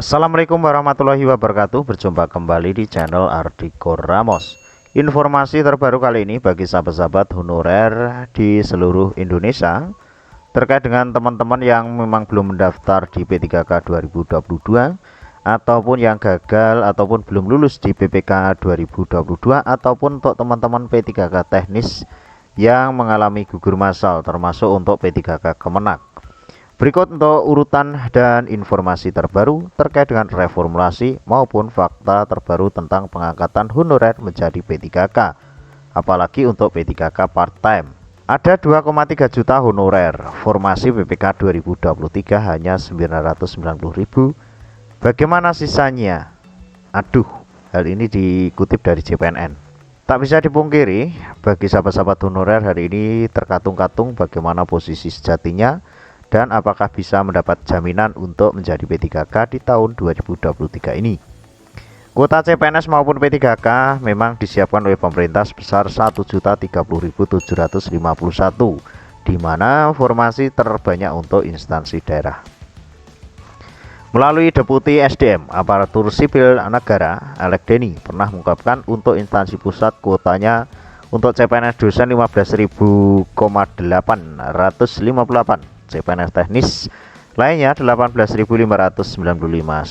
Assalamualaikum warahmatullahi wabarakatuh. Berjumpa kembali di channel Ardiko Ramos. Informasi terbaru kali ini bagi sahabat-sahabat honorer di seluruh Indonesia terkait dengan teman-teman yang memang belum mendaftar di P3K 2022 ataupun yang gagal ataupun belum lulus di PPK 2022 ataupun untuk teman-teman P3K teknis yang mengalami gugur massal termasuk untuk P3K Kemenak. Berikut untuk urutan dan informasi terbaru terkait dengan reformulasi maupun fakta terbaru tentang pengangkatan honorer menjadi P3K, apalagi untuk P3K part-time. Ada 2,3 juta honorer, formasi PPK 2023 hanya 990.000. Bagaimana sisanya? Aduh, hal ini dikutip dari JPNN. Tak bisa dipungkiri, bagi sahabat-sahabat honorer hari ini terkatung-katung bagaimana posisi sejatinya dan apakah bisa mendapat jaminan untuk menjadi P3K di tahun 2023 ini. Kuota CPNS maupun P3K memang disiapkan oleh pemerintah sebesar 1.030.751, di mana formasi terbanyak untuk instansi daerah. Melalui Deputi SDM Aparatur Sipil Negara Alek Deni pernah mengungkapkan untuk instansi pusat kuotanya untuk CPNS dosen 15.858, CPNS teknis lainnya 18.595,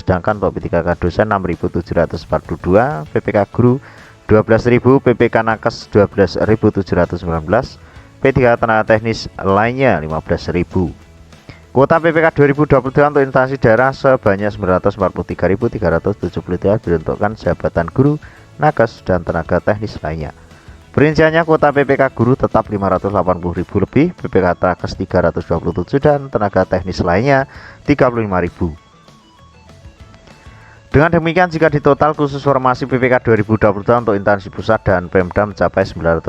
sedangkan untuk P3K dosen 6.742, PPK guru 12.000, PPK nakes 12.719, P3K tenaga teknis lainnya 15.000. Kuota PPK 2022 untuk instansi daerah sebanyak 943.373 diuntukkan jabatan guru, nakes, dan tenaga teknis lainnya. Perinciannya kuota PPK guru tetap 580.000 lebih, PPK nakes 327, dan tenaga teknis lainnya 35.000. Dengan demikian jika ditotal khusus formasi PPK 2022 untuk instansi pusat dan Pemda mencapai 990.000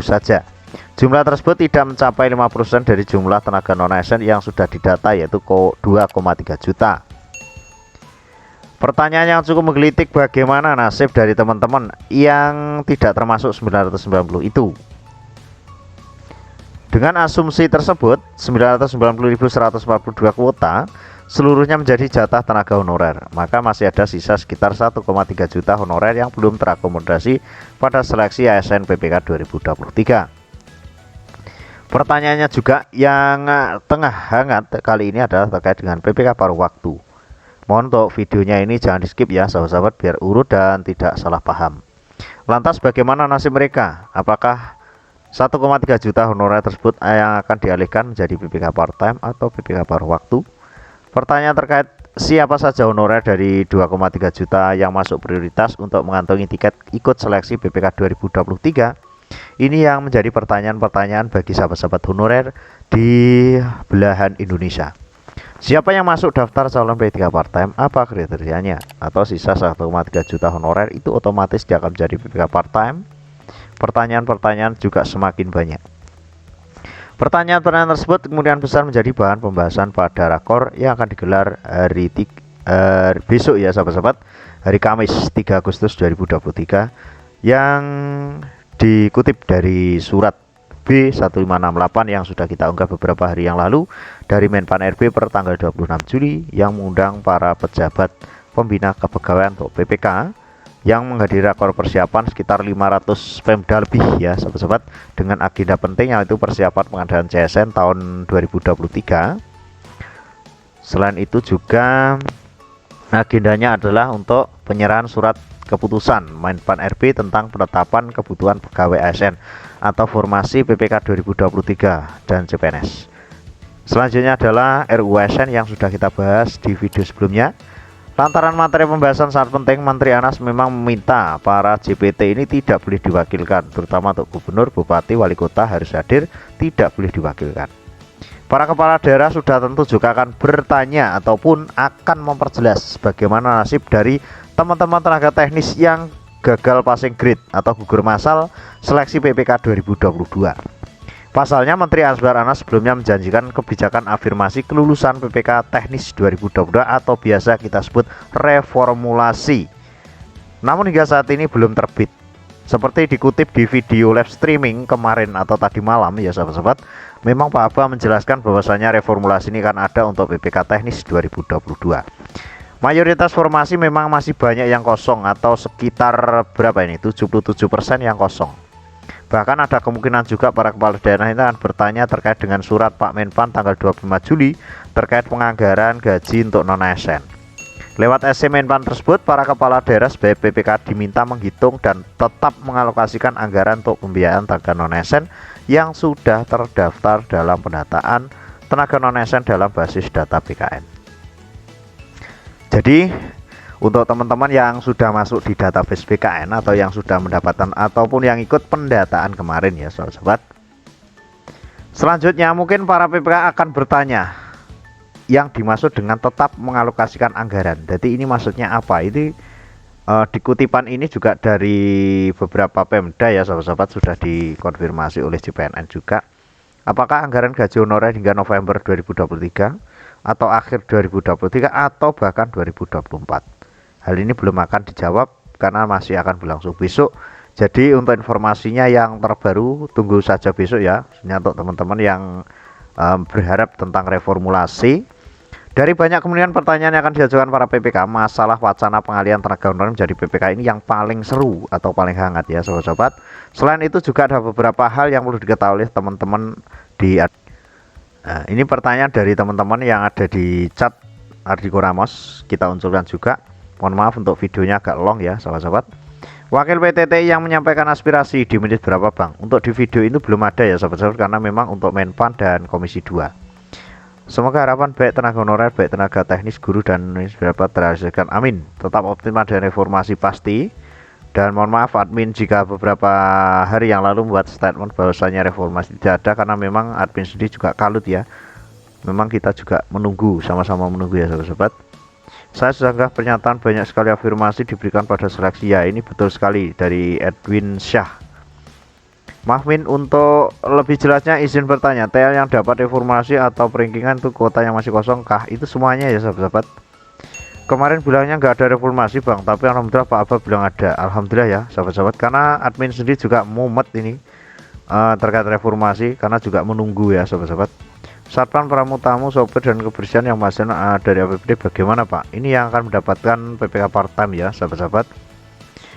saja. Jumlah tersebut tidak mencapai 5% dari jumlah tenaga non-ASN yang sudah didata, yaitu 2,3 juta. Pertanyaan yang cukup menggelitik, bagaimana nasib dari teman-teman yang tidak termasuk 990 itu? Dengan asumsi tersebut, 990.142 kuota seluruhnya menjadi jatah tenaga honorer, maka masih ada sisa sekitar 1,3 juta honorer yang belum terakomodasi pada seleksi ASN PPK 2023. Pertanyaannya juga yang tengah hangat kali ini adalah terkait dengan PPK paruh waktu. Mohon untuk videonya ini jangan di skip ya sahabat-sahabat, biar urut dan tidak salah paham. Lantas bagaimana nasib mereka? Apakah 1,3 juta honorer tersebut yang akan dialihkan menjadi PPK part-time atau PPK paruh waktu? Pertanyaan terkait siapa saja honorer dari 2,3 juta yang masuk prioritas untuk mengantongi tiket ikut seleksi PPK 2023, ini yang menjadi pertanyaan-pertanyaan bagi sahabat-sahabat honorer di belahan Indonesia. Siapa yang masuk daftar calon P3K part-time, apa kriterianya? Atau sisa 1,3 juta honorer itu otomatis dia akan menjadi P3K part-time? Pertanyaan-pertanyaan juga semakin banyak. Pertanyaan-pertanyaan tersebut kemudian besar menjadi bahan pembahasan pada rakor yang akan digelar hari besok ya sahabat-sahabat, hari Kamis 3 Agustus 2023, yang dikutip dari surat B1568 yang sudah kita unggah beberapa hari yang lalu dari Menpan RB per tanggal 26 Juli yang mengundang para pejabat pembina kepegawaian untuk PPK yang menghadiri rakor persiapan sekitar 500 Pemda lebih ya sahabat-sahabat, dengan agenda penting yaitu persiapan pengadaan CSN tahun 2023. Selain itu juga agendanya adalah untuk penyerahan surat keputusan Menpan RB tentang penetapan kebutuhan pegawai ASN atau formasi PPK 2023 dan CPNS. Selanjutnya adalah RUU ASN yang sudah kita bahas di video sebelumnya. Lantaran materi pembahasan sangat penting, Menteri Anas memang meminta para JPT ini tidak boleh diwakilkan, terutama untuk gubernur, bupati, wali kota harus hadir, tidak boleh diwakilkan. Para kepala daerah sudah tentu juga akan bertanya ataupun akan memperjelas bagaimana nasib dari teman-teman tenaga teknis yang gagal passing grade atau gugur massal seleksi PPK 2022. Pasalnya Menteri Azwar Anas sebelumnya menjanjikan kebijakan afirmasi kelulusan PPK teknis 2022 atau biasa kita sebut reformulasi. Namun hingga saat ini belum terbit. Seperti dikutip di video live streaming kemarin atau tadi malam ya sahabat-sahabat, memang Pak Aba menjelaskan bahwasanya reformulasi ini kan ada untuk PPK teknis 2022. Mayoritas formasi memang masih banyak yang kosong atau sekitar berapa ini 77% yang kosong. Bahkan ada kemungkinan juga para kepala daerah ini akan bertanya terkait dengan surat Pak Menpan tanggal 25 Juli terkait penganggaran gaji untuk non-ASN. Lewat SC Menpan tersebut, para kepala daerah sebagai PPK diminta menghitung dan tetap mengalokasikan anggaran untuk pembiayaan tenaga non-ASN yang sudah terdaftar dalam pendataan tenaga non-ASN dalam basis data BKN. Jadi, untuk teman-teman yang sudah masuk di database BKN atau yang sudah mendapatkan ataupun yang ikut pendataan kemarin ya sahabat-sahabat, selanjutnya mungkin para PPK akan bertanya yang dimaksud dengan tetap mengalokasikan anggaran. Jadi ini maksudnya apa? Ini dikutipan ini juga dari beberapa Pemda ya sahabat-sahabat, sudah dikonfirmasi oleh CPNN juga. Apakah anggaran gaji honorer hingga November 2023 atau akhir 2023 atau bahkan 2024? Hal ini belum akan dijawab karena masih akan berlangsung besok. Jadi untuk informasinya yang terbaru tunggu saja besok ya. Untuk teman-teman yang berharap tentang reformulasi. Dari banyak kemudian pertanyaan yang akan diajukan para PPK, masalah wacana pengalihan tenaga honorer menjadi PPK ini yang paling seru atau paling hangat ya sahabat-sahabat. Selain itu juga ada beberapa hal yang perlu diketahui oleh teman-teman di ini pertanyaan dari teman-teman yang ada di chat Ardiko Ramos, kita unsurkan juga. Mohon maaf untuk videonya agak long ya sahabat-sahabat. Wakil PTTI yang menyampaikan aspirasi di menit berapa Bang? Untuk di video itu belum ada ya sahabat-sahabat, karena memang untuk Menpan dan Komisi 2. Semoga harapan baik tenaga honorer, baik tenaga teknis, guru dan dapat terhasilkan. Amin. Tetap optimal dan reformasi pasti. Dan mohon maaf admin jika beberapa hari yang lalu membuat statement bahwasanya reformasi tidak ada, karena memang admin sendiri juga kalut ya. Memang kita juga menunggu, sama-sama menunggu ya sahabat-sahabat. Saya sudah pernyataan banyak sekali afirmasi diberikan pada seleksi ya. Ini betul sekali dari Edwin Syah. Maaf Min, untuk lebih jelasnya izin bertanya, TL yang dapat reformasi atau peringkingan itu kuota yang masih kosong kah? Itu semuanya ya sahabat-sahabat. Kemarin bilangnya nggak ada reformasi Bang, tapi alhamdulillah Pak Aba bilang ada. Alhamdulillah ya sahabat-sahabat, karena admin sendiri juga mumet ini terkait reformasi, karena juga menunggu ya sahabat-sahabat. Satpam Pramutamu, sopir dan kebersihan yang masih dari APBD bagaimana Pak? Ini yang akan mendapatkan PPK part time ya sahabat-sahabat.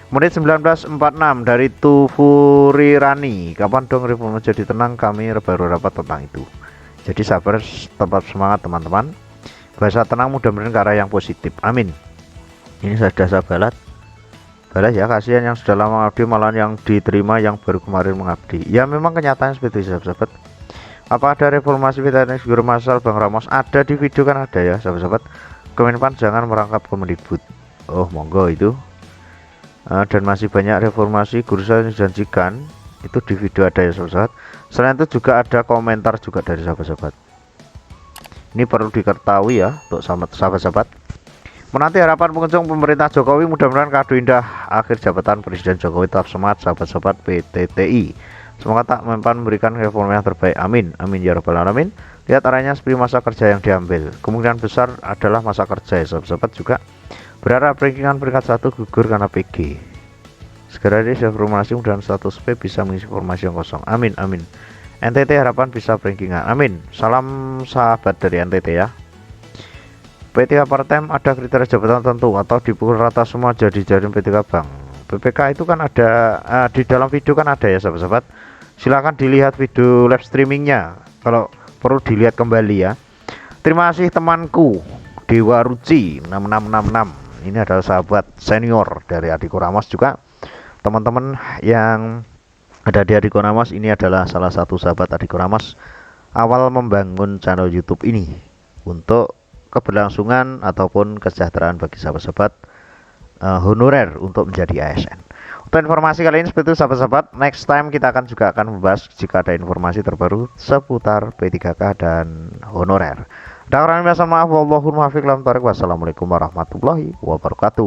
Menit 19.46 dari Tufuri Rani, kapan dong reformasi jadi tenang, kami baru dapat tentang itu. Jadi sabar, tetap semangat teman-teman. Bahasa tenang mudah-mudahan ke arah yang positif, amin. Ini sudah saya balas ya, kasihan yang sudah lama mengabdi malah yang diterima yang baru kemarin mengabdi. Ya memang kenyataan seperti itu sahabat-sahabat. Apa ada reformasi teknis guru masal Bang Ramos? Ada di video kan ada ya sahabat-sahabat. Kemenpan jangan merangkap Kemendikbud. Oh monggo itu. Dan masih banyak reformasi guru saya dijanjikan, itu di video ada ya sahabat-sahabat. Selain itu juga ada komentar juga dari sahabat-sahabat. Ini perlu diketahui ya untuk sahabat-sahabat. Menanti harapan pengunjung pemerintah Jokowi, mudah-mudahan kado indah akhir jabatan Presiden Jokowi. Tetap semangat sahabat-sahabat PTTI. Semoga tak Menpan memberikan reforma yang terbaik, amin amin ya rabbal alamin. Lihat arahnya seperti masa kerja yang diambil, kemungkinan besar adalah masa kerja ya sahabat-sahabat. Juga berharap rankingan peringkat 1 gugur karena PG. Segera reformasi dan status P bisa mengisi formasi yang kosong. Amin amin. NTT harapan bisa rankingan. Amin. Salam sahabat dari NTT ya. P3 part-time ada kriteria jabatan tentu atau dipukul rata semua jadi P3 Bang? PPK itu kan ada di dalam video kan ada ya sahabat-sahabat. Silahkan dilihat video live streamingnya kalau perlu dilihat kembali ya. Terima kasih temanku Dewa Ruci 6666. Ini adalah sahabat senior dari Ardiko Ramos juga. Teman-teman yang ada di Ardiko Ramos, ini adalah salah satu sahabat Ardiko Ramos awal membangun channel YouTube ini untuk keberlangsungan ataupun kesejahteraan bagi sahabat-sahabat honorer untuk menjadi ASN. Untuk informasi kali ini seperti itu sahabat-sahabat. Next time kita juga akan membahas jika ada informasi terbaru seputar P3K dan honorer. Dan orang biasa maaf, wallahul muwaffiq. Wassalamualaikum warahmatullahi wabarakatuh.